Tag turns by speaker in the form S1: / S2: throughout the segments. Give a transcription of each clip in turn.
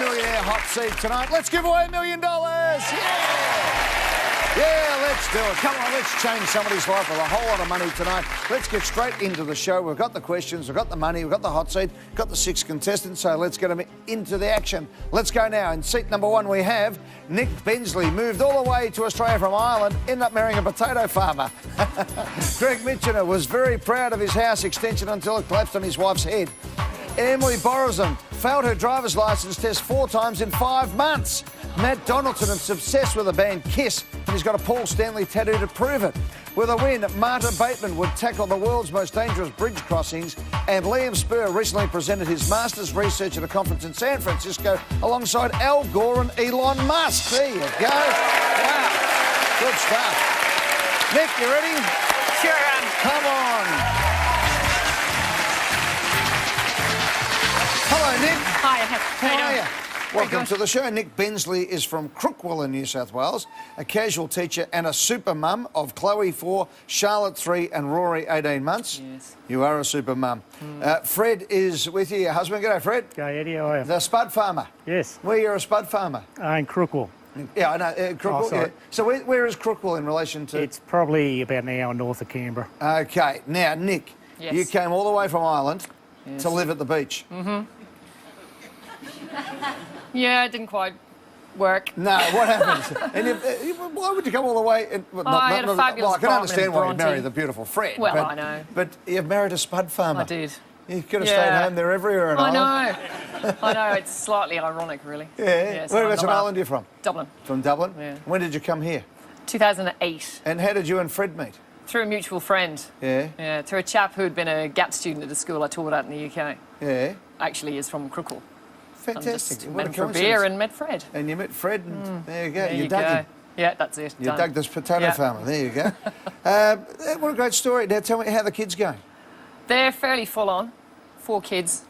S1: Millionaire Hot Seat tonight. Let's give away $1 million. Yeah, let's do it. Come on, let's change somebody's life with a whole lot of money tonight. Let's get straight into the show. We've got the questions, we've got the money, we've got the hot seat, we've got the 6 contestants, so let's get them into the action. Let's go now. In seat number 1, we have Nick Bensley. Moved all the way to Australia from Ireland, ended up marrying a potato farmer. Greg Mitchener was very proud of his house extension until it collapsed on his wife's head. Emily Borison failed her driver's licence test 4 times in 5 months. Matt Donaldson is obsessed with the band Kiss, and he's got a Paul Stanley tattoo to prove it. With a win, Marta Bateman would tackle the world's most dangerous bridge crossings, and Liam Spur recently presented his master's research at a conference in San Francisco alongside Al Gore and Elon Musk. There you go. Wow. Good stuff. Nick, you ready?
S2: Sure am.
S1: Come on. Hello, Nick.
S2: Hi, how
S1: are
S2: you
S1: you? Welcome to the show. Nick Bensley is from Crookwell in New South Wales, a casual teacher and a super mum of Chloe 4, Charlotte 3 and Rory 18 months.
S2: Yes.
S1: You are a super mum. Fred is with you, your husband. G'day, Fred.
S3: G'day, Eddie. How are you?
S1: The spud farmer.
S3: Yes.
S1: Where you're a spud farmer?
S3: In Crookwell.
S1: Yeah, I know. Crookwell.
S3: Oh, sorry.
S1: Yeah. So where is Crookwell in relation to...
S3: It's probably about an hour north of Canberra.
S1: OK. Now, Nick,
S2: Yes.
S1: you came all the way from Ireland to live at the beach.
S2: Yeah, it didn't quite work.
S1: No, what happened? And why would you come all the way? And, well,
S2: I had a fabulous
S1: well, I can
S2: apartment
S1: understand
S2: in
S1: why you
S2: Bronte.
S1: married the beautiful Fred.
S2: Well,
S1: but,
S2: I know.
S1: But you've married a spud farmer.
S2: I did.
S1: You could have
S2: Yeah.
S1: stayed home there everywhere in
S2: I
S1: Ireland.
S2: know. I know, it's slightly ironic, really.
S1: Yeah.
S2: so
S1: Whereabouts
S2: I'm
S1: in
S2: not
S1: Ireland are you from?
S2: Dublin,
S1: From Dublin?
S2: Yeah.
S1: When did you come here?
S2: 2008,
S1: And how did you and Fred meet?
S2: through a mutual friend.
S1: Yeah.
S2: Yeah, through a chap who'd been a GAP student at the school I taught at in the UK.
S1: Yeah.
S2: Actually, is from Crookwell. I
S1: Fantastic.
S2: just
S1: What
S2: met
S1: a
S2: him for a
S1: coincidence.
S2: beer and met Fred.
S1: And you met Fred, and there you go.
S2: There
S1: you dug
S2: go.
S1: him.
S2: Yeah, that's it.
S1: You
S2: Done.
S1: dug this potato
S2: Yeah.
S1: farmer. There you go. What a great story. Now tell me how the kids going.
S2: They're fairly full on. 3 kids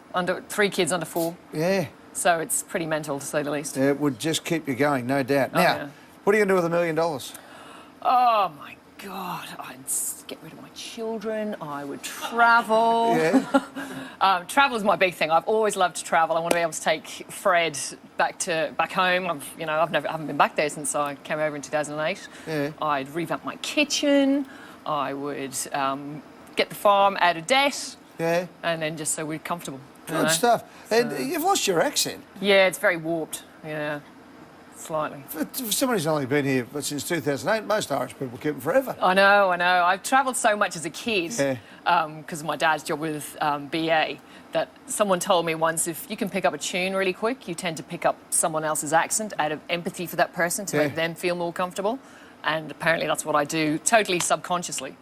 S2: under 4.
S1: Yeah.
S2: So it's pretty mental, to say the least.
S1: It would just keep you going, no doubt. Now,
S2: yeah.
S1: what are you going to do with $1 million?
S2: Oh my God! I'd get rid of my children. I would travel.
S1: Yeah.
S2: Travel is my big thing. I've always loved to travel. I want to be able to take Fred back home. I haven't been back there since I came over in 2008.
S1: Yeah.
S2: I'd revamp my kitchen. I would get the farm out of debt.
S1: Yeah.
S2: And then just so we're comfortable.
S1: Good stuff. And you've lost your accent.
S2: Yeah, it's very warped. Yeah, slightly.
S1: For somebody who's only been here since 2008, most Irish people keep them forever.
S2: I know. I've travelled so much as a kid
S1: Yeah.
S2: because of my dad's job with BA that someone told me once, if you can pick up a tune really quick, you tend to pick up someone else's accent out of empathy for that person to make them feel more comfortable. And apparently that's what I do, totally subconsciously.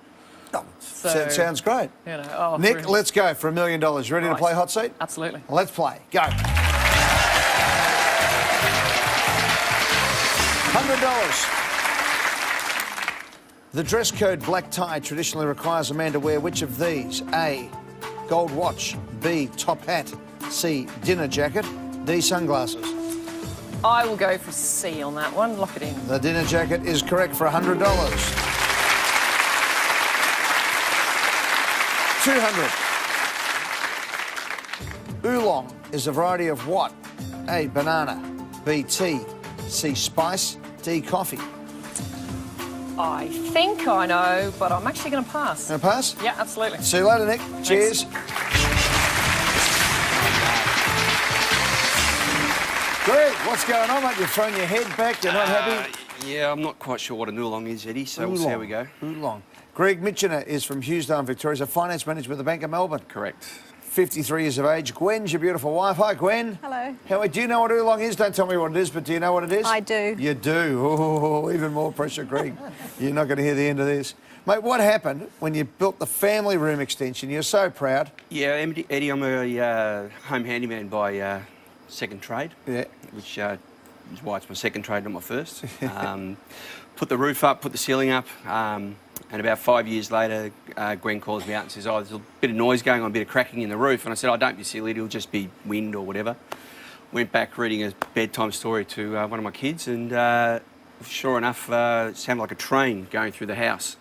S1: Oh, sounds great.
S2: Nick,
S1: Nick, let's go for $1 million. You ready to play hot seat?
S2: Absolutely.
S1: Let's play. Go. $100. The dress code black tie traditionally requires a man to wear which of these? A, gold watch. B, top hat. C, dinner jacket. D, sunglasses.
S2: I will go for C on that one. Lock it in.
S1: The dinner jacket is correct for $100. 200. Oolong is a variety of what? A, banana. B, tea. C, spice. D, coffee.
S2: I think I know, but I'm actually going to pass.
S1: Gonna pass?
S2: Yeah, absolutely.
S1: See you later, Nick. Cheers. Greg, what's going on, mate? You've thrown your head back. You're not happy?
S4: Yeah, I'm not quite sure what an oolong is, Eddie, so we'll see how we go.
S1: Oolong. Greg Mitchener is from Hughesdale, Victoria. He's a finance manager with the Bank of Melbourne.
S4: Correct.
S1: 53 years of age. Gwen's your beautiful wife. Hi, Gwen.
S5: Hello.
S1: Do you know what oolong is? Don't tell me what it is, but do you know what it is?
S5: I do.
S1: You do. Oh, even more pressure, Greg. You're not going to hear the end of this. Mate, what happened when you built the family room extension? You're so proud.
S4: Yeah, Eddie, I'm a home handyman by second trade.
S1: Yeah.
S4: Which is why it's my second trade, not my first. Put the roof up, put the ceiling up, and about 5 years later, Gwen calls me out and says, oh, there's a bit of noise going on, a bit of cracking in the roof. And I said, oh, don't be silly, it'll just be wind or whatever. Went back reading a bedtime story to one of my kids, and sure enough, it sounded like a train going through the house.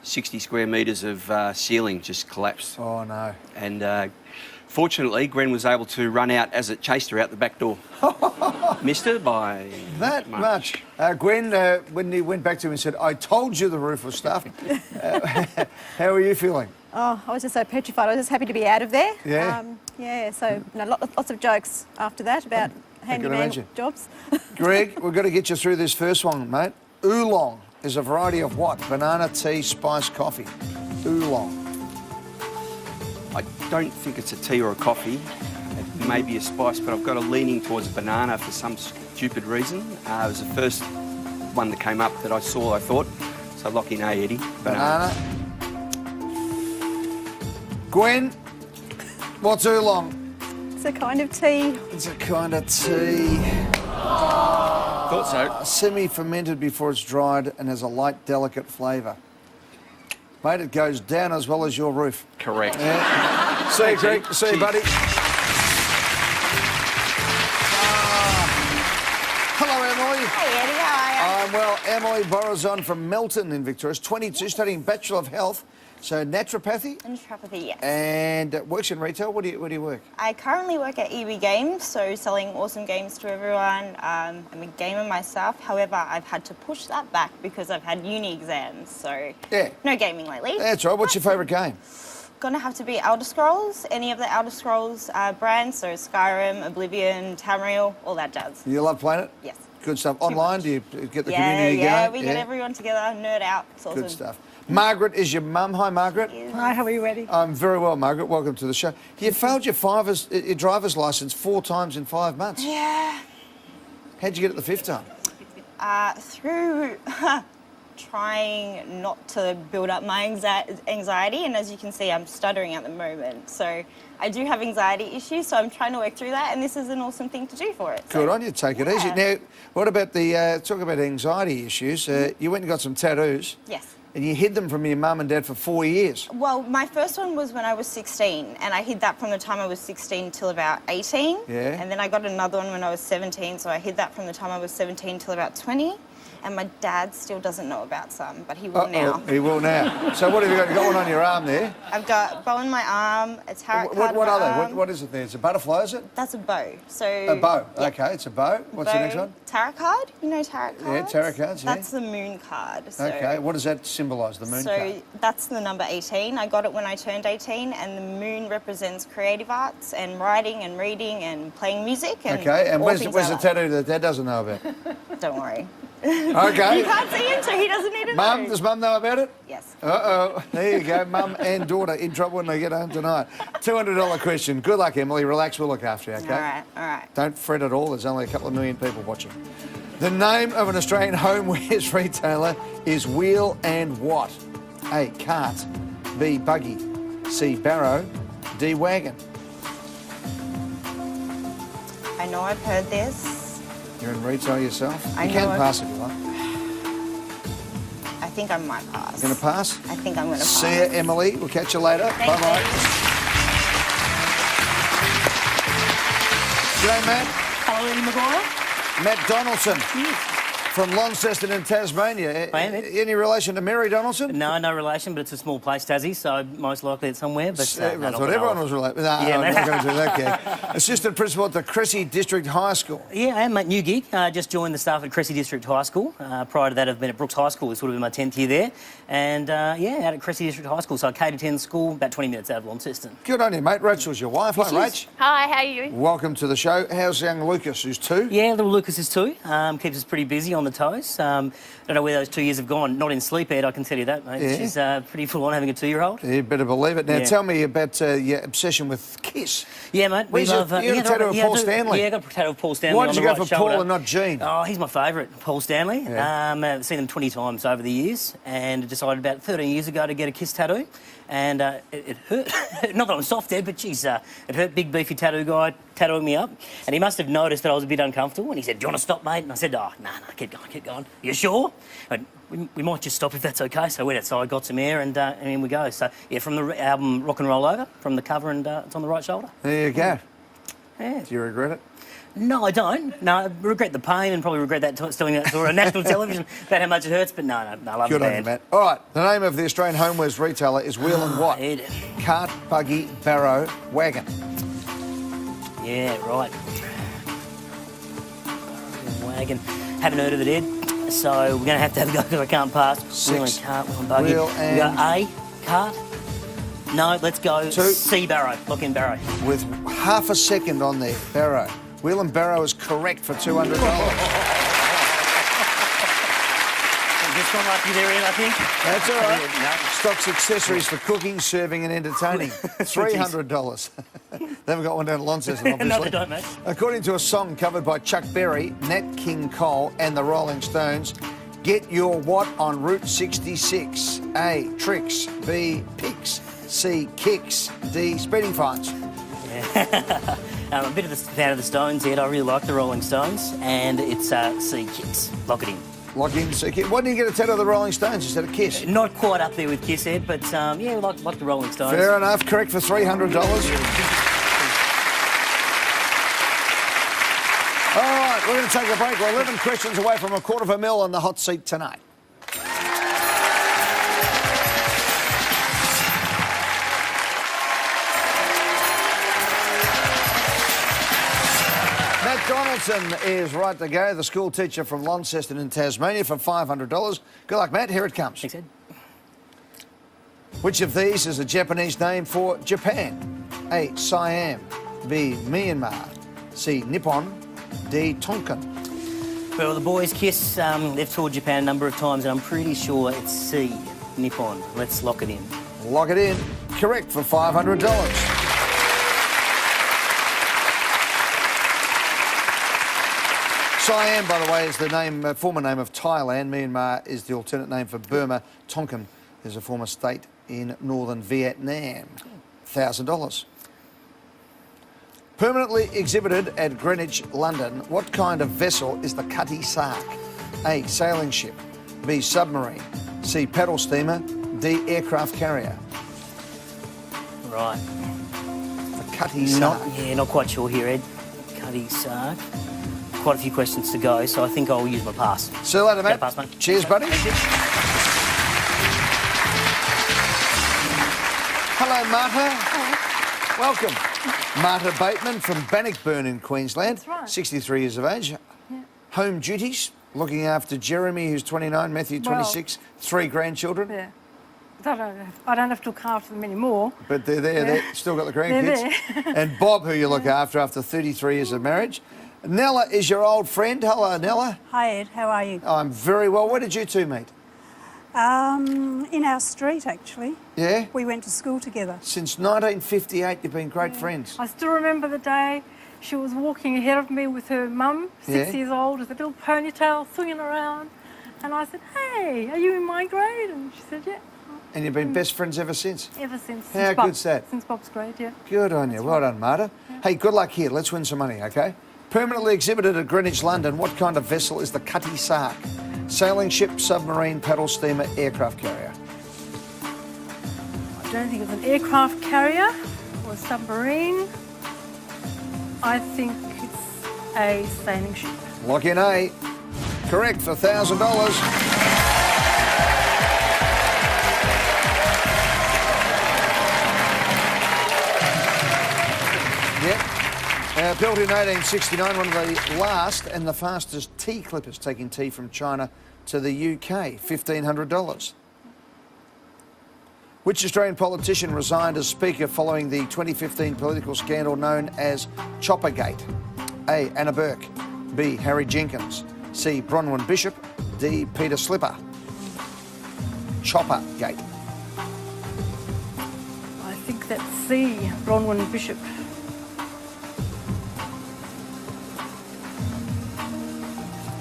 S4: 60 square metres of ceiling just collapsed.
S1: Oh, no.
S4: And Fortunately, Gwen was able to run out as it chased her out the back door. Missed her by
S1: That much. Gwen, when he went back to him and said, I told you the roof was stuffed. How are you feeling?
S5: Oh, I was just so petrified. I was just happy to be out of there.
S1: Yeah?
S5: Yeah, so lots of jokes after that about handyman
S1: imagine.
S5: jobs.
S1: Greg, we've got to get you through this first one, mate. Oolong is a variety of what? Banana, tea, spice, coffee. Oolong.
S4: I don't think it's a tea or a coffee. It may be a spice, but I've got a leaning towards banana for some stupid reason. It was the first one that came up that I saw, I thought. So lock in A, Eddie.
S1: Banana. Gwen, what's oolong?
S5: It's a kind of tea.
S1: It's a kind of tea.
S4: Thought so.
S1: Semi-fermented before it's dried and has a light, delicate flavour. Mate, it goes down as well as your roof.
S4: Correct.
S1: Yeah. See you, Greg. See you, buddy. Hello, Emily.
S6: Hey, Eddie, how are you?
S1: Well, Emily Borazon from Melton in Victoria is 22, studying Bachelor of Health, so naturopathy,
S6: Naturopathy, yes.
S1: and works in retail. Where do you work?
S6: I currently work at EB Games, so selling awesome games to everyone. I'm a gamer myself. However, I've had to push that back because I've had uni exams, so
S1: Yeah.
S6: no gaming lately.
S1: That's right. What's your favourite game?
S6: Gonna have to be Elder Scrolls, any of the Elder Scrolls brands, so Skyrim, Oblivion, Tamriel, all that jazz.
S1: You love playing it?
S6: Yes.
S1: Good stuff. Online, do you get the
S6: Yeah,
S1: community
S6: yeah,
S1: going?
S6: we get everyone together, nerd out. It's awesome.
S1: Good stuff. Margaret is your mum. Hi, Margaret.
S5: Hi, how are you, Eddie?
S1: I'm very well, Margaret. Welcome to the show. You failed your driver's licence 4 times in 5 months.
S6: Yeah.
S1: How'd you get it the 5th time?
S6: Through trying not to build up my anxiety, and as you can see, I'm stuttering at the moment. So I do have anxiety issues, so I'm trying to work through that, and this is an awesome thing to do for it.
S1: Good on you. Take it easy. Now, what about talk about anxiety issues. You went and got some tattoos.
S6: Yes.
S1: And you hid them from your mum and dad for 4 years.
S6: Well, my first one was when I was 16, and I hid that from the time I was 16 till about 18.
S1: Yeah.
S6: And then I got another one when I was 17, so I hid that from the time I was 17 till about 20. And my dad still doesn't know about some, but he will now.
S1: He will now. So what have you got? You got one on your arm there.
S6: I've got a bow on my arm, a tarot card
S1: What
S6: on my
S1: are they?
S6: arm.
S1: What is it there? It's a butterfly, is it?
S6: That's a bow. So
S1: A bow.
S6: Yeah.
S1: Okay, it's a bow. What's the next one?
S6: Tarot card. You know tarot cards?
S1: Yeah, tarot cards, yeah.
S6: That's the moon card. So,
S1: Okay, what does that symbolise, the moon
S6: so
S1: card?
S6: that's the number 18. I got it when I turned 18, and the moon represents creative arts and writing and reading and playing music. And
S1: Okay, and
S6: all
S1: where's
S6: things
S1: the
S6: I love.
S1: tattoo that Dad doesn't know about?
S6: Don't worry.
S1: Okay.
S6: You can't see him, so he doesn't need to
S1: Mum,
S6: know.
S1: does Mum know about it?
S6: Yes.
S1: Uh-oh. There you go. Mum and daughter in trouble when they get home tonight. $200 question. Good luck, Emily. Relax. We'll look after you, okay?
S6: All right, all right.
S1: Don't fret at all. There's only a couple of million people watching. The name of an Australian homewares retailer is Wheel and what? A, cart. B, buggy. C, barrow. D, wagon.
S6: I know I've heard this.
S1: You're in retail yourself?
S6: I
S1: You can
S6: know I've-
S1: pass if you like.
S6: I think I might pass.
S1: Going to pass?
S6: I think I'm going to pass.
S1: See you, Emily. We'll catch you later.
S6: Thanks,
S1: Bye-bye.
S6: Eddie.
S1: G'day, Matt.
S7: Hello, Eddie Maguire.
S1: Matt Donaldson from Launceston in Tasmania.
S7: I am, Ed.
S1: Any relation to Mary Donaldson?
S7: No, no relation, but it's a small place, Tassie, so most likely it's somewhere. But
S1: I thought everyone was related. No,
S7: Yeah,
S1: I'm not going to do that, Gag. Assistant Principal at the Cressy District High School.
S7: Yeah, I am, mate. New gig. Just joined the staff at Cressy District High School. Prior to that, I've been at Brooks High School. This would have been my 10th year there. And, yeah, out at Cressy District High School. So I K-10 school, about 20 minutes out of Launceston.
S1: Good on you, mate. Rachel's your wife. Hi, Rach.
S8: Hi, how are you?
S1: Welcome to the show. How's young Lucas, who's 2?
S7: Yeah, little Lucas is 2. Keeps us pretty busy on the toes. Don't know where those 2 years have gone. Not in sleep, Ed, I can tell you that, mate.
S1: Yeah.
S7: She's pretty full on having a 2-year-old.
S1: You better believe it. Now,
S7: Yeah.
S1: tell me about your obsession with Kiss.
S7: Yeah, mate.
S1: Where's your- you got a tattoo of Paul
S7: I do.
S1: Stanley?
S7: Yeah, I got a tattoo of Paul Stanley.
S1: Why
S7: on
S1: did
S7: the
S1: you go
S7: right
S1: for
S7: shoulder.
S1: Paul and not Gene?
S7: Oh, he's my favourite, Paul Stanley.
S1: Yeah.
S7: I've seen him 20 times over the years, and decided about 13 years ago to get a Kiss tattoo. And it hurt. Not that I'm soft, Ed, but geez, it hurt. Big beefy tattoo guy tattooing me up, and he must have noticed that I was a bit uncomfortable. And he said, "Do you want to stop, mate?" And I said, "Oh, no, keep going, keep going. You sure?" And we might just stop if that's okay. So I went outside, got some air, and in we go. So yeah, from the album Rock and Roll Over, from the cover, and it's on the right shoulder.
S1: There you go.
S7: Yeah.
S1: Do you regret it?
S7: No, I don't. No, I regret the pain and probably regret that doing that on national television about how much it hurts, but no, I love
S1: Good
S7: the
S1: on you,
S7: band.
S1: Matt. All right, the name of the Australian homewares retailer is Wheel and What?
S7: Ed.
S1: Cart, buggy, barrow, wagon.
S7: Yeah, right. Wagon. Haven't heard of it, Ed. So we're going to have a go because I can't pass. Wheel and cart, wheel and buggy.
S1: Wheel
S7: We
S1: and-
S7: go A, cart. No, let's go
S1: 2.
S7: C, barrow. Lock in barrow.
S1: With half a second on there, barrow. Wheel and barrow is correct for $200.
S7: Just got lucky there, Ed, I think.
S1: That's all right.
S7: No.
S1: Stocks accessories for cooking, serving and entertaining. $300. They haven't got one down at Launceston, obviously.
S7: No, they don't, mate.
S1: According to a song covered by Chuck Berry, Nat King Cole and the Rolling Stones, get your what on Route 66? A, tricks. B, picks. C, kicks. D, speeding fines.
S7: I'm a bit of a fan of the Stones, Ed. I really like the Rolling Stones, and it's C, kicks. Lock it in.
S1: Lock in, C, kick. Why didn't you get a tattoo of the Rolling Stones instead of Kiss?
S7: Not quite up there with Kiss, Ed, but yeah, like the Rolling Stones.
S1: Fair enough. Correct for $300. All right, we're going to take a break. We're 11 questions away from $250,000 on the hot seat tonight. Matt Donaldson is right to go, the school teacher from Launceston in Tasmania for $500. Good luck, Matt. Here it comes.
S7: Thanks, Ed.
S1: Which of these is a Japanese name for Japan? A, Siam. B, Myanmar. C, Nippon. D, Tonkin.
S7: Well, the boys Kiss, they've toured Japan a number of times, and I'm pretty sure it's C, Nippon. Let's lock it in.
S1: Lock it in. Correct for $500. Siam, by the way, is the name, former name of Thailand. Myanmar is the alternate name for Burma. Tonkin is a former state in northern Vietnam. $1,000. Permanently exhibited at Greenwich, London, what kind of vessel is the Cutty Sark? A, sailing ship. B, submarine. C, paddle steamer. D, aircraft carrier.
S7: Right.
S1: The Cutty Sark.
S7: Not quite sure here, Ed. Cutty Sark. Quite a few questions to go, so I think I'll use my pass.
S1: See you later, mate.
S7: Pass, mate.
S1: Cheers, buddy.
S7: Thank you.
S1: Hello, Marta. Welcome. Marta Bateman from Bannockburn in Queensland.
S8: That's right.
S1: 63 years of age.
S8: Yeah.
S1: Home duties, looking after Jeremy, who's 29, Matthew, 26, 3 grandchildren.
S8: Yeah. I don't have to look after them anymore.
S1: But they're there,
S8: Yeah.
S1: they've still got the
S8: They're
S1: grandkids.
S8: there.
S1: And Bob, who you look after 33 years of marriage. Nella is your old friend. Hello, Nella.
S9: Hi Ed, how are you?
S1: I'm very well. Where did you two meet?
S9: In our street actually.
S1: Yeah?
S9: We went to school together.
S1: Since 1958, you've been great friends.
S8: I still remember the day she was walking ahead of me with her mum, 6
S1: Yeah.
S8: years old, with a little ponytail swinging around. And I said, "Hey, are you in my grade?" And she said, "Yeah."
S1: And you've been best friends ever since.
S8: Ever since.
S1: How
S8: since
S1: good's that?
S8: Since Bob's grade, yeah.
S1: Good on you. Well done, Marta. Hey, good luck here. Let's win some money, okay? Permanently exhibited at Greenwich, London, what kind of vessel is the Cutty Sark? Sailing ship, submarine, paddle steamer, aircraft carrier.
S8: I don't think it's an aircraft carrier or a submarine. I think it's a sailing ship.
S1: Lock in A. Correct for $1,000. Yep. Built in 1869, one of the last and the fastest tea clippers taking tea from China to the UK, $1,500. Which Australian politician resigned as Speaker following the 2015 political scandal known as Choppergate? A, Anna Burke. B, Harry Jenkins. C, Bronwyn Bishop. D, Peter Slipper. Choppergate.
S8: I think that's C, Bronwyn Bishop.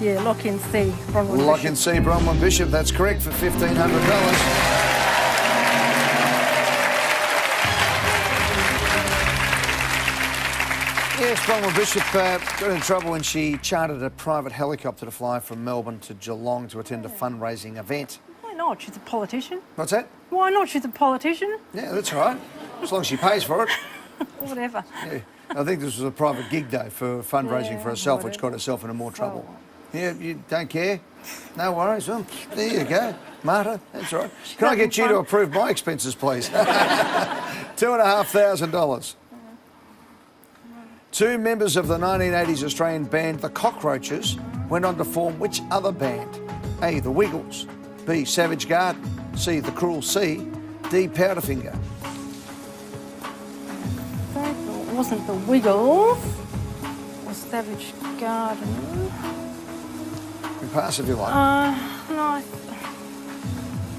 S8: Yeah, lock in C, Bronwyn Bishop.
S1: Lock in C, Bronwyn Bishop. That's correct for $1,500. Yes, Bronwyn Bishop got in trouble when she chartered a private helicopter to fly from Melbourne to Geelong to attend a fundraising event.
S8: Why not? She's a politician.
S1: What's that?
S8: Why not? She's a politician.
S1: Yeah, that's right. As long as she pays for it.
S8: Whatever.
S1: Yeah. I think this was a private gig, though, for fundraising
S8: Yeah,
S1: for herself, which
S8: whatever.
S1: got herself into more trouble. Yeah, you don't care? No worries. Well, there you go. Marta, that's all right. Can I get you to approve my expenses, please? $2,500. Two members of the 1980s Australian band The Cockroaches went on to form which other band? A, The Wiggles, B, Savage Garden, C, The Cruel Sea, D, Powderfinger.
S8: It wasn't the Wiggles. It was Savage Garden.
S1: You can pass if you like.
S8: No,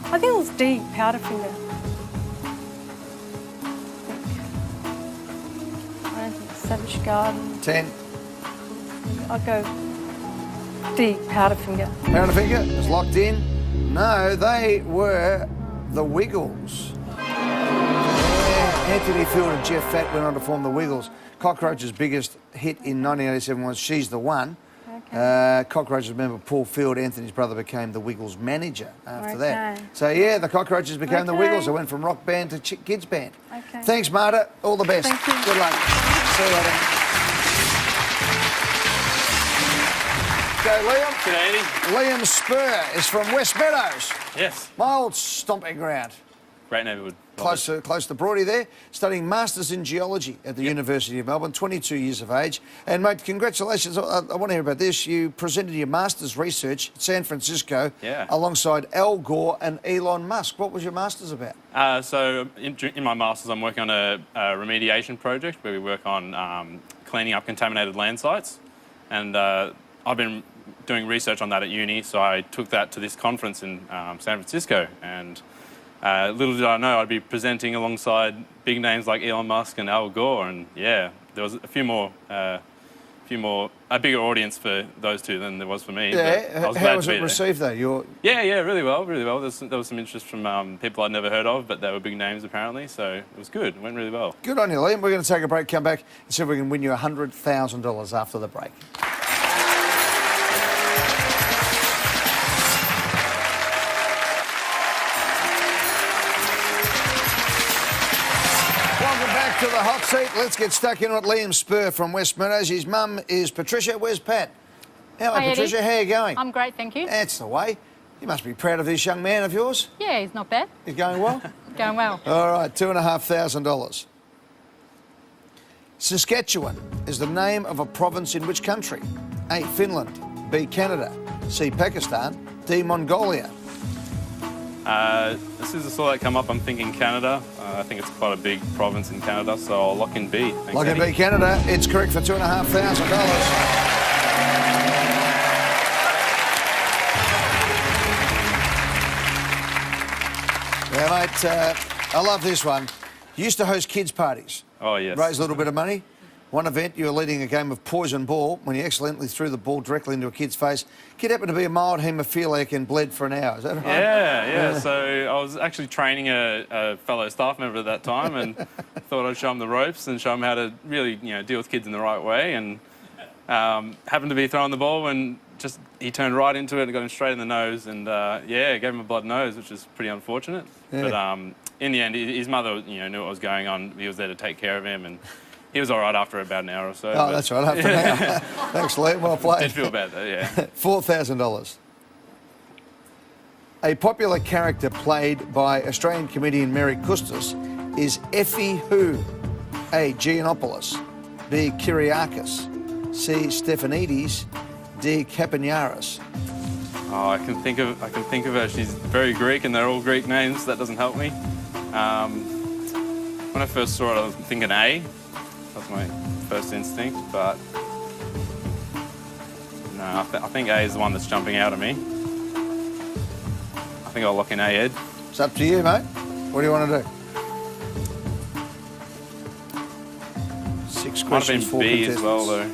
S8: I think it was D, Powderfinger. I don't think it's Savage Garden.
S1: 10.
S8: I'll go D, Powderfinger.
S1: Powderfinger is locked in. No, they were The Wiggles. Yeah, Anthony Field and Jeff Fatt went on to form The Wiggles. Cockroach's biggest hit in 1987 was She's the One.
S8: Okay.
S1: Cockroaches member Paul Field, Anthony's brother, became The Wiggles manager after that.
S8: Okay.
S1: So, yeah, the Cockroaches became The
S8: Okay.
S1: Wiggles. They went from rock band to kids band.
S8: Okay.
S1: Thanks, Marta. All the best.
S8: Thank you.
S1: Good luck. See you later. Go, Liam.
S10: G'day, Eddie.
S1: Liam Spur is from West Meadows.
S10: Yes,
S1: My old stomping ground.
S10: great neighbourhood.
S1: Close to Broady there, studying Masters in Geology at the University of Melbourne, 22 years of age. And, mate, congratulations. I want to hear about this. You presented your Masters research at San Francisco alongside Al Gore and Elon Musk. What was your Masters about?
S10: So in my Masters, I'm working on a remediation project where we work on cleaning up contaminated land sites. And I've been doing research on that at uni, so I took that to this conference in San Francisco. And little did I know I'd be presenting alongside big names like Elon Musk and Al Gore, and yeah, there was a bigger audience for those two than there was for me.
S1: Yeah, how was it received though?
S10: Yeah, really well. There was some interest from people I'd never heard of, but they were big names apparently, so it was good. It went really well.
S1: Good on you, Liam. We're going to take a break, come back and see if we can win you $100,000 after the break. To the hot seat. Let's get stuck in with Liam Spur from West Meadows. His mum is Patricia. Where's Pat? Hello,
S11: Hi,
S1: Patricia.
S11: Eddie.
S1: How are you going?
S11: I'm great, thank you.
S1: That's the way. You must be proud of this young man of yours.
S11: Yeah, he's not bad.
S1: He's going well?
S11: Going well.
S1: All right, $2,500. Saskatchewan is the name of a province in which country? A, Finland, B, Canada, C, Pakistan, D, Mongolia.
S10: As soon as I saw that come up, I'm thinking Canada. I think it's quite a big province in Canada, so I'll lock in B. Thanks,
S1: Lock in B, Canada. It's correct for $2,500. Yeah, mate, I love this one. You used to host kids' parties.
S10: Oh, yes.
S1: Raise a little bit of money. One event, you were leading a game of poison ball when you accidentally threw the ball directly into a kid's face. Kid happened to be a mild haemophiliac and bled for an hour. Is that right?
S10: Yeah. So I was actually training a fellow staff member at that time, and thought I'd show him the ropes and show him how to really, deal with kids in the right way. And happened to be throwing the ball when he turned right into it and got him straight in the nose, and gave him a blood nose, which is pretty unfortunate.
S1: Yeah.
S10: But in the end, his mother, knew what was going on. He was there to take care of him, and he was all right after about an hour or so.
S1: Oh, that's right, after an hour. Thanks, Liam. Well played.
S10: Did feel bad, though, yeah.
S1: $4,000. A popular character played by Australian comedian Mary Custis is Effie who? A, Giannopoulos, B, Kyriakis, C, Stephanides, D, Kapiniaris.
S10: Oh, I can think of her. She's very Greek, and they're all Greek names. That doesn't help me. When I first saw it, I was thinking A. That's my first instinct, but no, I think A is the one that's jumping out at me. I think I'll lock in A, Ed.
S1: It's up to you, mate. What do you want to do? 6
S10: Might have
S1: questions,
S10: been
S1: 4
S10: B
S1: contestants.
S10: as well, though.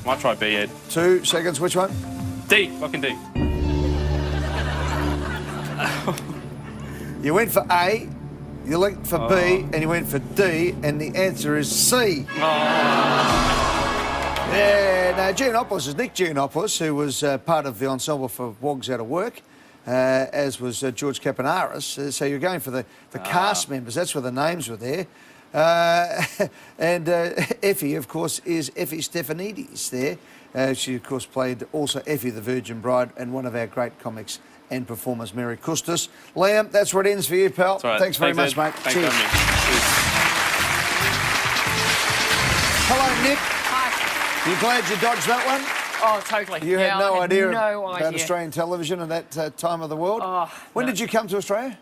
S10: Might try B, Ed.
S1: 2 seconds, which one?
S10: D, fucking D.
S1: You went for A, you went for B, and you went for D, and the answer is C. Yeah, now Giannopoulos is Nick Giannopoulos, who was part of the ensemble for Wogs Out of Work, as was George Kapiniaris. So you're going for the cast members. That's where the names were there. And Effie, of course, is Effie Stefanidis there. She, of course, played also Effie the Virgin Bride and one of our great comics and performers, Mary Custis. Liam, that's where it ends for you, pal.
S10: Right.
S1: Thanks very much,
S10: Ed.
S1: mate.
S10: Thanks
S1: Cheers.
S10: for having me.
S1: Hello, Nick.
S2: Hi.
S1: You glad you dodged that one?
S2: Oh, totally.
S1: You had no idea
S2: no
S1: about
S2: idea.
S1: Australian television at that time of the world?
S2: Oh,
S1: when
S2: no.
S1: did you come to Australia?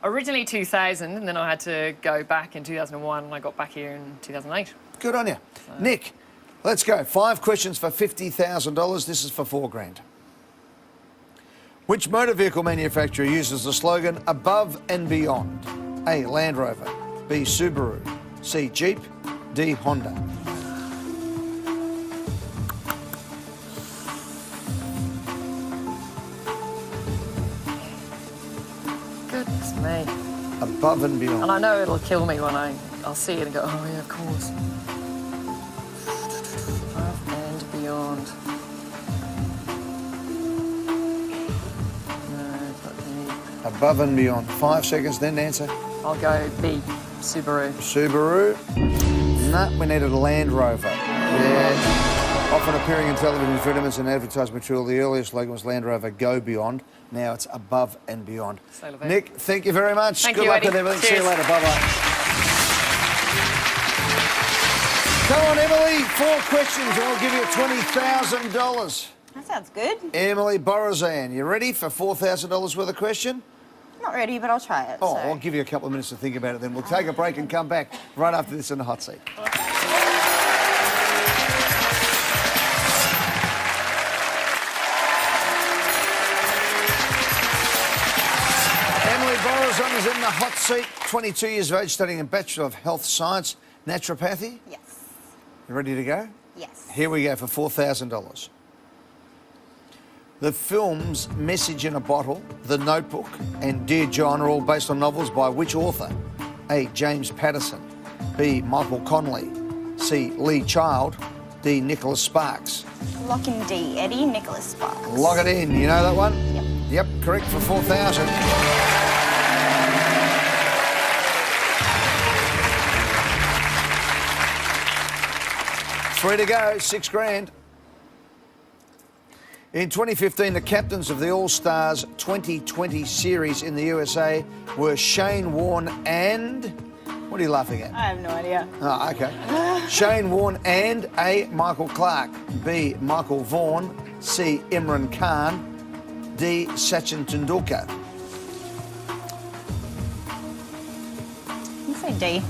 S2: Originally 2000, and then I had to go back in 2001, and I got back here in 2008.
S1: Good on you. Nick, let's go. 5 questions for $50,000. This is for $4,000. Which motor vehicle manufacturer uses the slogan above and beyond? A, Land Rover. B, Subaru. C, Jeep. D, Honda.
S2: Goodness me.
S1: Above and beyond.
S2: And I know it'll kill me when I'll see it and go, oh yeah, of course. Above and beyond. No, but
S1: Above and beyond. 5 seconds, then answer.
S2: I'll go B, Subaru.
S1: Subaru. No, we needed a Land Rover. Yeah. Often appearing in television advertisements and advertising material, the earliest slogan was Land Rover Go Beyond. Now it's Above and Beyond. Nick, thank you very much.
S2: Thank
S1: Good
S2: you,
S1: luck
S2: Eddie.
S1: with everything. See
S2: Cheers.
S1: you later. Bye-bye. Come on, Emily. 4 questions and we'll give you $20,000.
S6: That sounds good.
S1: Emily Borazan, you ready for $4,000 worth of question?
S6: Not ready, but I'll try it.
S1: Oh,
S6: so.
S1: I'll give you a couple of minutes to think about it then. We'll take a break and come back right after this in the hot seat. Emily Borazan is in the hot seat, 22 years of age, studying a Bachelor of Health Science, Naturopathy.
S6: Yes.
S1: You ready to go?
S6: Yes.
S1: Here we go for $4,000. The films Message in a Bottle, The Notebook and Dear John are all based on novels by which author? A, James Patterson. B, Michael Connolly. C, Lee Child. D, Nicholas Sparks.
S6: Lock in D, Eddie, Nicholas Sparks.
S1: Lock it in. You know that one?
S6: Yep.
S1: Yep, correct for $4,000. 3 to go, $6,000. In 2015, the captains of the All-Stars 2020 series in the USA were Shane Warne and... What are you laughing at?
S6: I have no idea.
S1: Oh, OK. Shane Warne and A, Michael Clark. B, Michael Vaughan. C, Imran Khan. D, Sachin Tendulkar.
S6: You say D.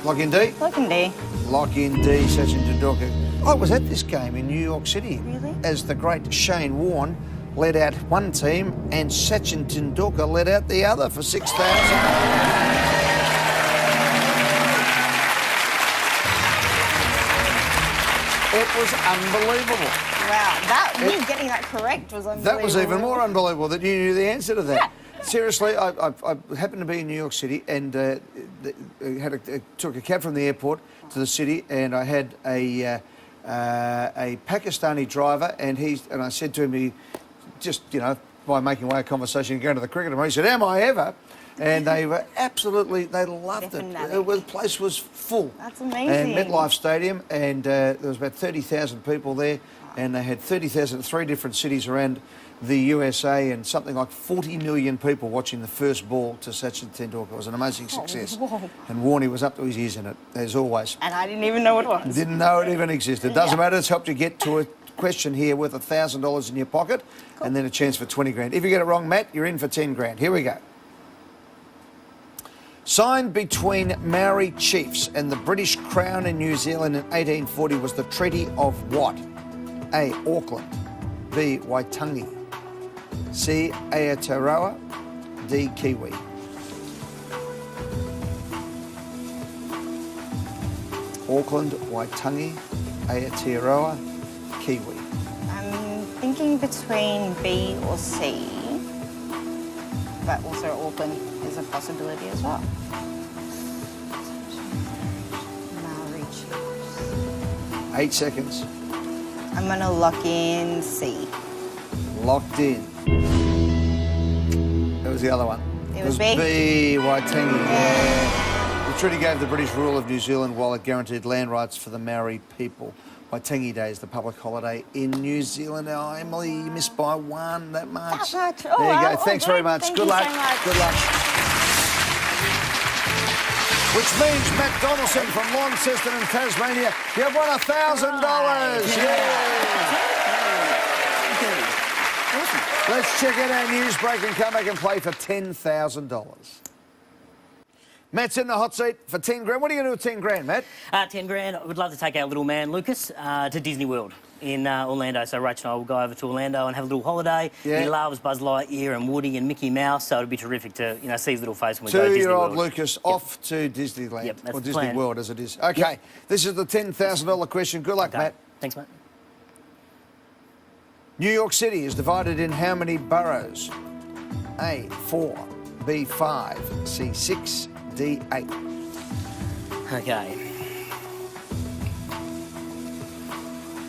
S1: Lock in D?
S6: Lock in D.
S1: Lock in D, Sachin Tendulkar. I was at this game in New York City.
S6: Really?
S1: As the great Shane Warne led out one team and Sachin Tendulkar led out the other for $6,000. It was unbelievable.
S6: Wow, me getting that correct was unbelievable.
S1: That was even more unbelievable that you knew the answer to that. Yeah. Seriously, I happened to be in New York City and took a cab from the airport to the city, and I had a Pakistani driver, and I said to him, he just, you know, by making way of conversation, going to the cricket, he said, "Am I ever?" And they were absolutely, they loved it. The place was full.
S6: That's amazing.
S1: And MetLife Stadium, and there was about 30,000 people there, and they had 30,000 in 3 different cities around the USA, and something like 40 million people watching the first ball to Sachin Tendulkar. It was an amazing success.
S6: Oh,
S1: and Warney was up to his ears in it, as always.
S6: And I didn't even know what it was.
S1: Didn't know it even existed. Doesn't matter, it's helped you get to a question here worth $1,000 in your pocket, and then a chance for 20 grand. If you get it wrong, Matt, you're in for 10 grand. Here we go. Signed between Maori chiefs and the British Crown in New Zealand in 1840 was the Treaty of what? A, Auckland. B, Waitangi. C, Aotearoa. D, Kiwi. Auckland, Waitangi, Aotearoa, Kiwi.
S6: I'm thinking between B or C, but also Auckland is a possibility as well. Maori chiefs.
S1: 8 seconds.
S6: I'm going to lock in C.
S1: Locked in. That was the other one.
S6: It was B?
S1: B, Waitangi. Yeah. The Treaty gave the British rule of New Zealand while it guaranteed land rights for the Maori people. Waitangi Day is the public holiday in New Zealand. Oh, Emily, you missed by one, that much.
S6: That much.
S1: There you go. Thanks very much.
S6: Thank
S1: Good
S6: you
S1: luck.
S6: so much.
S1: Good luck. Which means Matt Donaldson from Launceston in Tasmania, you've won $1,000. Yeah. Let's check out our news break and come back and play for $10,000. Matt's in the hot seat for 10 grand. What are you going to do with 10 grand, Matt?
S7: 10 grand. I would love to take our little man, Lucas, to Disney World in Orlando. So Rach and I will go over to Orlando and have a little holiday.
S1: Yeah.
S7: He loves Buzz Lightyear and Woody and Mickey Mouse, so it'd be terrific to, see his little face when we go to Disney World.
S1: 2-year-old Lucas off to Disneyland,
S7: Yep, that's
S1: or
S7: the
S1: Disney
S7: plan.
S1: World as it is. Okay,
S7: Yep.
S1: This is the $10,000 question. Good luck,
S7: Okay.
S1: Matt.
S7: Thanks, mate.
S1: New York City is divided in how many boroughs? A, 4, B, 5, C, 6, D, 8.
S7: Okay.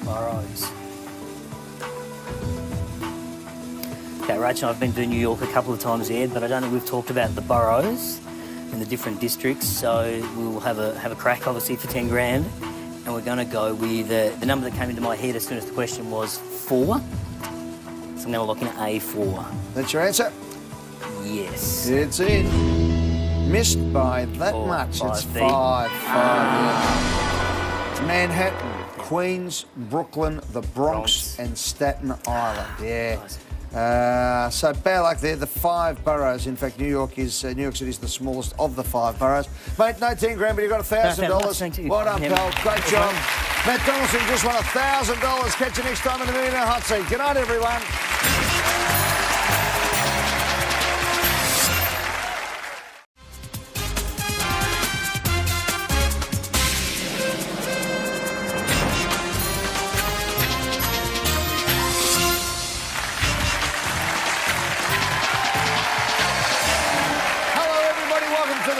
S7: Boroughs. Okay, Rach and I have been to New York a couple of times yet, but I don't think we've talked about the boroughs in the different districts, so we will have a crack, obviously, for 10 grand. And we're going to go with the number that came into my head as soon as the question was 4. So I'm going to lock in A4.
S1: That's your answer?
S7: Yes.
S1: It's in. Missed by that much. It's 5. Manhattan, Queens, Brooklyn, the Bronx, and Staten Island. Yeah.
S7: Nice.
S1: So bad luck there. The 5 boroughs. In fact, New York City is the smallest of the 5 boroughs. Mate, no 10 grand, but you got $1,000.
S7: Thank you.
S1: Well done,
S7: Yeah.
S1: pal. Great job. Matt Donaldson just won $1,000. Catch you next time in the Millionaire Hot Seat. Good night, everyone.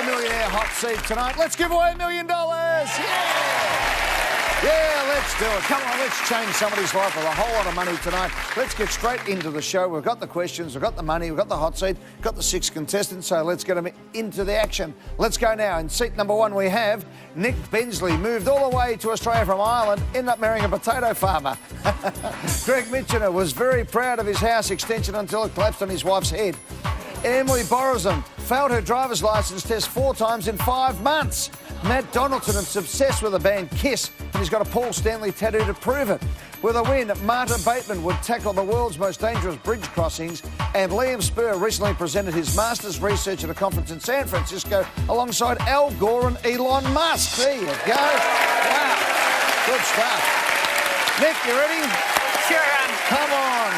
S1: Millionaire Hot Seat tonight. Let's give away $1 million. Yeah, let's do it. Come on, let's change somebody's life with a whole lot of money tonight. Let's get straight into the show. We've got the questions, we've got the money, we've got the hot seat, got the 6 contestants, so let's get them into the action. Let's go now. In seat number 1 we have Nick Bensley, moved all the way to Australia from Ireland, ended up marrying a potato farmer. Greg Mitchener was very proud of his house extension until it collapsed on his wife's head. Emily Borison failed her driver's licence test 4 times in 5 months. Matt Donaldson is obsessed with the band Kiss, and he's got a Paul Stanley tattoo to prove it. With a win, Marta Bateman would tackle the world's most dangerous bridge crossings, and Liam Spur recently presented his master's research at a conference in San Francisco alongside Al Gore and Elon Musk. There you go. Wow. Good stuff. Nick, you ready?
S2: Sure am.
S1: Come on.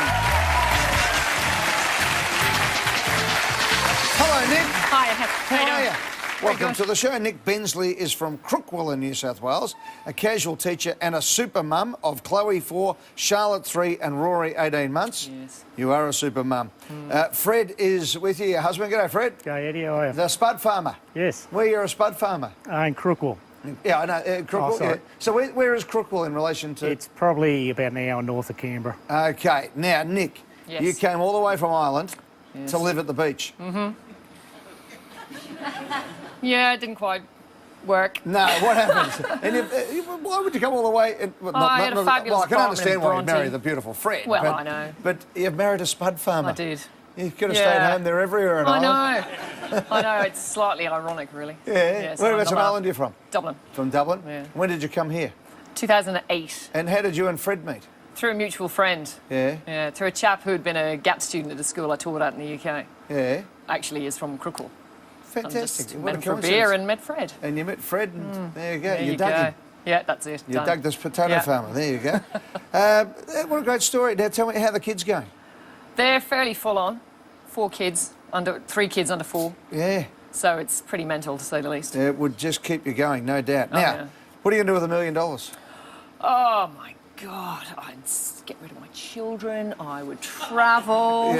S1: Hello, Nick.
S2: Hi, how
S1: are you? Welcome
S2: good.
S1: to the show. Nick Bensley is from Crookwell in New South Wales, a casual teacher and a super mum of Chloe 4, Charlotte 3 and Rory 18 months.
S2: Yes.
S1: You are a super mum. Fred is with you, your husband. G'day, Fred.
S3: G'day, Eddie. How are you?
S1: The spud farmer.
S3: Yes.
S1: Where you're a spud farmer?
S3: In Crookwell.
S1: Yeah, I know. Crookwell.
S3: sorry.
S1: Yeah. So where is Crookwell in relation to...
S3: It's probably about an hour north of Canberra.
S1: OK. Now, Nick,
S2: Yes.
S1: you came all the way from Ireland
S2: Yes.
S1: to live at the beach.
S2: Yeah, it didn't quite work.
S1: No, what happens? And why would you come all the way?
S2: I had a fabulous
S1: well, I can
S2: apartment
S1: understand
S2: in
S1: why you
S2: Bronte.
S1: married the beautiful Fred.
S2: Well,
S1: but,
S2: I know.
S1: But you've married a spud farmer.
S2: I did.
S1: You could have
S2: Yeah.
S1: stayed home there everywhere in
S2: I
S1: Ireland.
S2: know. I know. It's slightly ironic, really.
S1: Yeah.
S2: so
S1: Whereabouts
S2: I'm
S1: in
S2: not
S1: Ireland are you from?
S2: Dublin.
S1: From Dublin?
S2: Yeah.
S1: When did you come here?
S2: 2008.
S1: And how did you and Fred meet?
S2: Through a mutual friend.
S1: Yeah.
S2: Yeah, through a chap who'd been a GAP student at the school I taught at in the UK.
S1: Yeah.
S2: Actually, is from Crookwell.
S1: Fantastic.
S2: Just
S1: What
S2: met
S1: a
S2: him for a
S1: coincidence.
S2: beer and met Fred.
S1: And you met Fred, and there you go.
S2: There
S1: you
S2: you
S1: dug
S2: go.
S1: him.
S2: Yeah, that's it.
S1: You
S2: Done.
S1: dug this potato
S2: Yeah.
S1: farmer. There you go. What a great story. Now tell me how the kids going.
S2: They're fairly full on. 3 kids under 4.
S1: Yeah.
S2: So it's pretty mental, to say the least.
S1: It would just keep you going, no doubt.
S2: Oh,
S1: Now,
S2: yeah.
S1: what are you going to do with $1 million?
S2: Oh, my God. I'd get rid of my children. I would travel.
S1: Yeah.